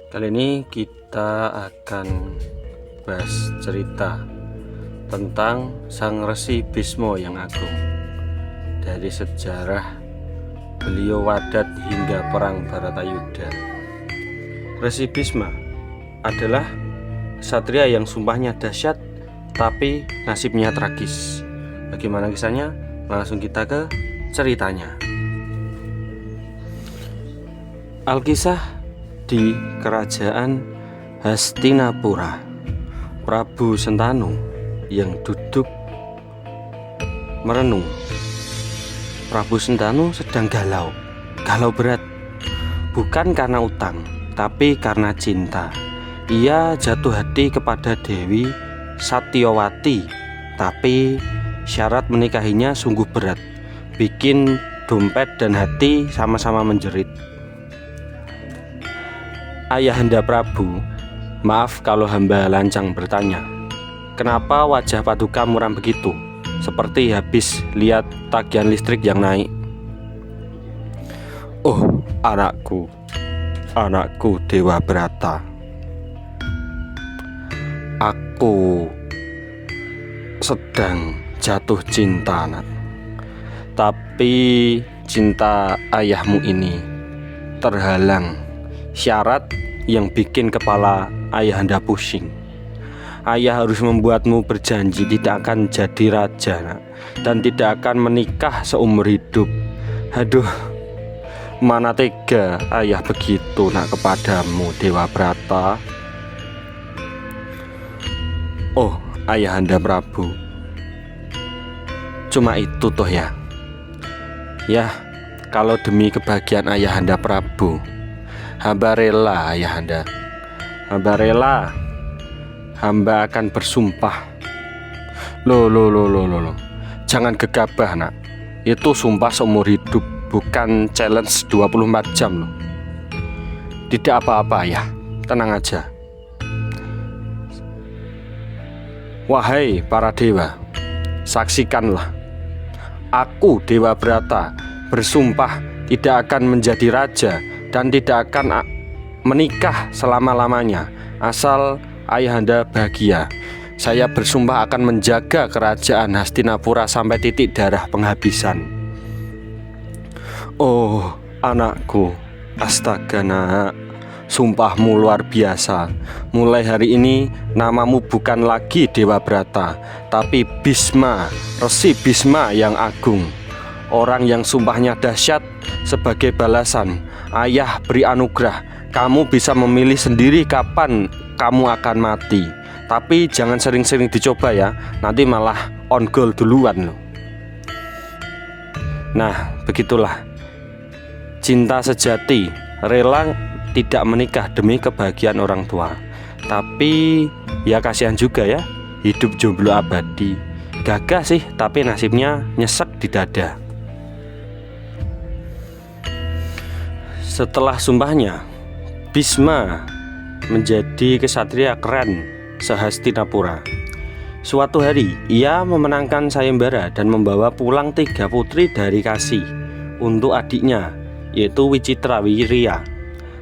Kali ini kita akan bahas cerita tentang Sang Resi Bisma yang agung. Dari sejarah beliau wadat hingga perang Bharatayuddha. Resi Bisma adalah ksatria yang sumpahnya dahsyat tapi nasibnya tragis. Bagaimana kisahnya? Langsung kita ke ceritanya. Alkisah di kerajaan Hastinapura, Prabu Sentanu yang duduk merenung. Prabu Sentanu sedang galau berat, bukan karena utang, tapi karena cinta. Ia jatuh hati kepada Dewi Satyawati, tapi syarat menikahinya sungguh berat, bikin dompet dan hati sama-sama menjerit. Ayahanda Prabu, maaf kalau hamba lancang bertanya, kenapa wajah Paduka muram begitu? Seperti habis lihat tagihan listrik yang naik. Oh, anakku Dewa Brata. Aku sedang jatuh cinta, nak. Tapi cinta ayahmu ini terhalang syarat yang bikin kepala ayahanda pusing. Ayah harus membuatmu berjanji tidak akan jadi raja, nak, dan tidak akan menikah seumur hidup. Aduh, mana tega ayah begitu, nak, kepadamu, Dewa Brata. Oh, ayahanda Prabu, cuma itu toh ya. Ya, kalau demi kebahagiaan ayahanda Prabu, hamba rela ayahanda. Hamba rela. Hamba akan bersumpah. Loh. Jangan gegabah, nak. Itu sumpah seumur hidup, bukan challenge 24 jam loh. Tidak apa-apa ya, tenang aja. Wahai para dewa, saksikanlah. Aku Dewa Brata bersumpah tidak akan menjadi raja dan tidak akan menikah selama-lamanya, asal ayahanda bahagia. Saya bersumpah akan menjaga kerajaan Hastinapura sampai titik darah penghabisan. Oh, anakku, astaga, nak, sumpahmu luar biasa. Mulai hari ini namamu bukan lagi Dewa Brata, tapi Bisma, Resi Bisma yang agung. Orang yang sumpahnya dahsyat. Sebagai balasan, ayah beri anugerah. Kamu bisa memilih sendiri kapan kamu akan mati. Tapi jangan sering-sering dicoba ya, nanti malah on goal duluan loh. Nah, begitulah cinta sejati, rela tidak menikah demi kebahagiaan orang tua. Tapi ya kasihan juga ya, hidup jomblo abadi. Gagah sih, tapi nasibnya nyesek di dada. Setelah sumpahnya, Bisma menjadi ksatria keren se-Hastinapura. Suatu hari, ia memenangkan sayembara dan membawa pulang 3 putri dari Kasi untuk adiknya, yaitu Wicitrawirya.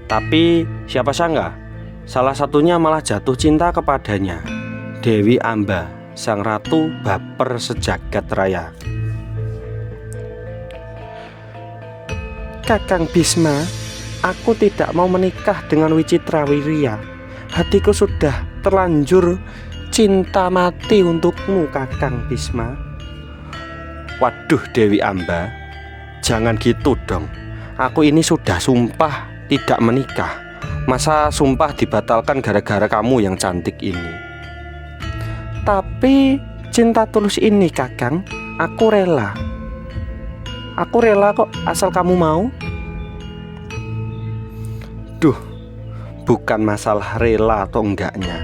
Tapi siapa sangka, salah satunya malah jatuh cinta kepadanya, Dewi Amba, sang ratu baper sejagat raya. Kakang Bisma, aku tidak mau menikah dengan Wicitrawirya. Hatiku sudah terlanjur cinta mati untukmu, Kakang Bisma. Waduh, Dewi Amba, jangan gitu dong. Aku ini sudah sumpah tidak menikah. Masa sumpah dibatalkan gara-gara kamu yang cantik ini? Tapi cinta tulus ini, Kakang, aku rela. Aku rela kok, asal kamu mau. Duh, bukan masalah rela atau enggaknya.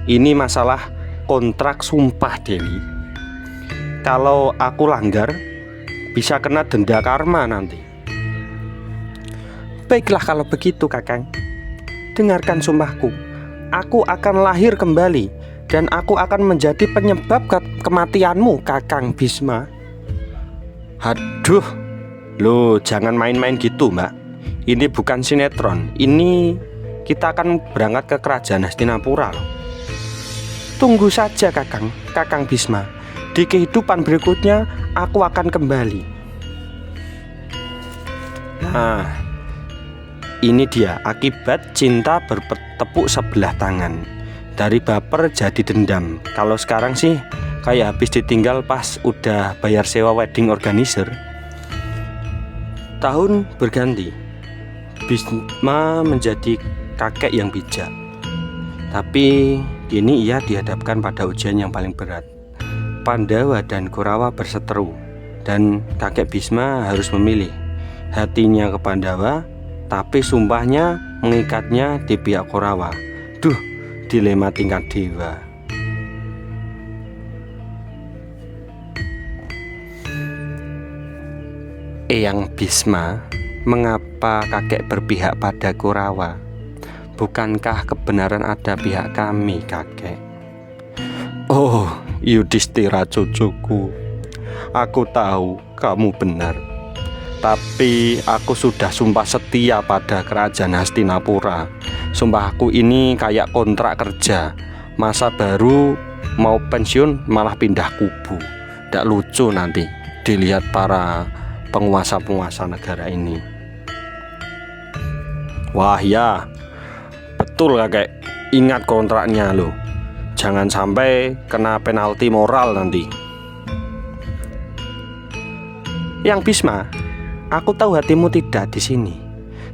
Ini masalah kontrak sumpah, Dewi. Kalau aku langgar, bisa kena denda karma nanti. Baiklah kalau begitu, Kakang. Dengarkan sumpahku. Aku akan lahir kembali dan aku akan menjadi penyebab kematianmu, Kakang Bisma. Aduh, lo jangan main-main gitu, Mbak. Ini bukan sinetron, ini kita akan berangkat ke kerajaan Hastinapura loh. Tunggu saja Kakang Bisma. Di kehidupan berikutnya aku akan kembali. Nah, ini dia akibat cinta bertepuk sebelah tangan. Dari baper jadi dendam. Kalau sekarang sih kayak habis ditinggal pas udah bayar sewa wedding organizer. Tahun berganti, Bisma menjadi kakek yang bijak. Tapi kini ia dihadapkan pada ujian yang paling berat. Pandawa dan Kurawa berseteru, dan kakek Bisma harus memilih. Hatinya ke Pandawa, tapi sumpahnya mengikatnya di pihak Kurawa. Duh, dilema tingkat dewa. Eyang Bisma, mengapa kakek berpihak pada Kurawa? Bukankah kebenaran ada pihak kami, kakek? Oh, Yudhistira cucuku, aku tahu kamu benar. Tapi aku sudah sumpah setia pada kerajaan Hastinapura. Sumpahku ini kayak kontrak kerja. Masa baru mau pensiun malah pindah kubu. Tidak lucu nanti dilihat para penguasa-penguasa negara ini. Wah ya, betul kakek. Ingat kontraknya loh. Jangan sampai kena penalti moral nanti. Yang Bisma, aku tahu hatimu tidak di sini.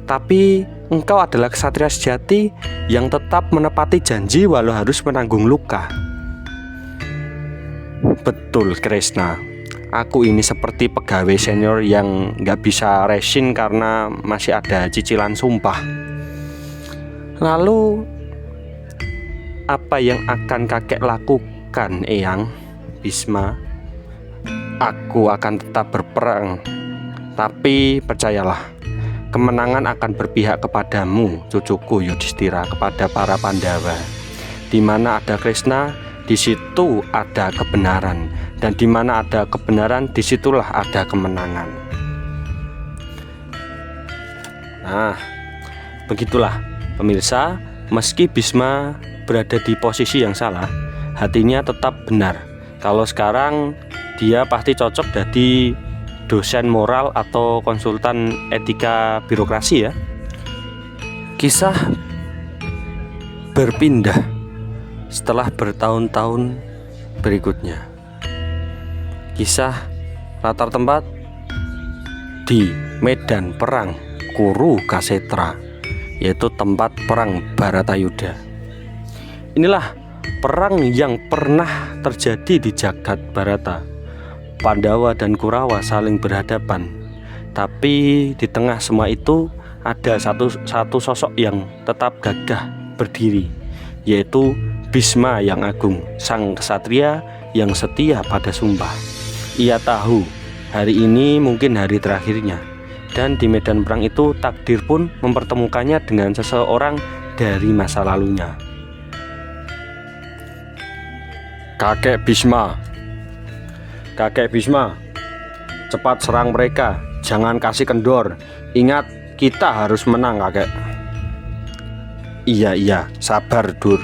Tapi engkau adalah ksatria sejati yang tetap menepati janji walau harus menanggung luka. Betul Kresna. Aku ini seperti pegawai senior yang gak bisa resign karena masih ada cicilan sumpah. Lalu apa yang akan kakek lakukan, Eyang Bisma? Aku akan tetap berperang. Tapi percayalah, kemenangan akan berpihak kepadamu, cucuku Yudhistira, kepada para Pandawa. Di mana ada Kresna, di situ ada kebenaran. Dan di mana ada kebenaran, disitulah ada kemenangan. Nah, begitulah pemirsa, meski Bisma berada di posisi yang salah, hatinya tetap benar. Kalau sekarang dia pasti cocok jadi dosen moral atau konsultan etika birokrasi ya. Kisah berpindah setelah bertahun-tahun berikutnya. Kisah latar tempat di medan perang Kurukshetra, yaitu tempat perang Bharatayuddha. Inilah perang yang pernah terjadi di jagat Bharata. Pandawa dan Kurawa saling berhadapan. Tapi di tengah semua itu ada satu sosok yang tetap gagah berdiri, yaitu Bisma yang agung, sang ksatria yang setia pada sumpah. Ia tahu hari ini mungkin hari terakhirnya, dan di medan perang itu takdir pun mempertemukannya dengan seseorang dari masa lalunya. Kakek Bisma, cepat serang mereka, jangan kasih kendor. Ingat, kita harus menang, kakek. Iya, sabar Dur.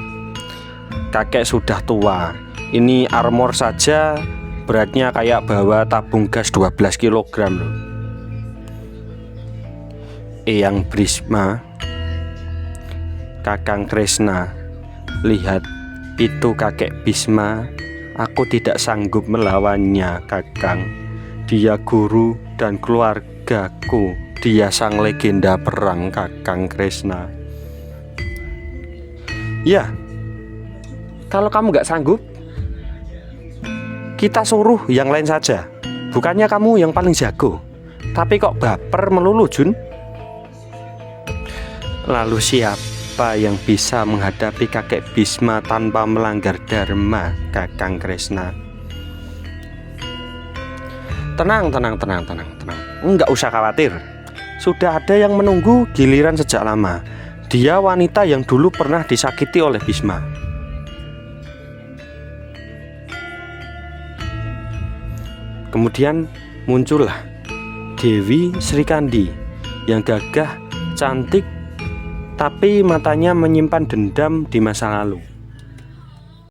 Kakek sudah tua. Ini armor saja beratnya kayak bawa tabung gas 12 kg loh. Eyang Bisma, Kakang Kresna, lihat itu kakek Bisma. Aku tidak sanggup melawannya, Kakang. Dia guru dan keluargaku. Dia sang legenda perang, Kakang Kresna. Ya, kalau kamu gak sanggup, kita suruh yang lain saja. Bukannya kamu yang paling jago, tapi kok baper melulu, Jun? Lalu siapa yang bisa menghadapi kakek Bisma tanpa melanggar dharma, Kakang Kresna? Tenang. Enggak usah khawatir. Sudah ada yang menunggu giliran sejak lama. Dia wanita yang dulu pernah disakiti oleh Bisma. Kemudian muncullah Dewi Srikandi yang gagah, cantik, tapi matanya menyimpan dendam di masa lalu.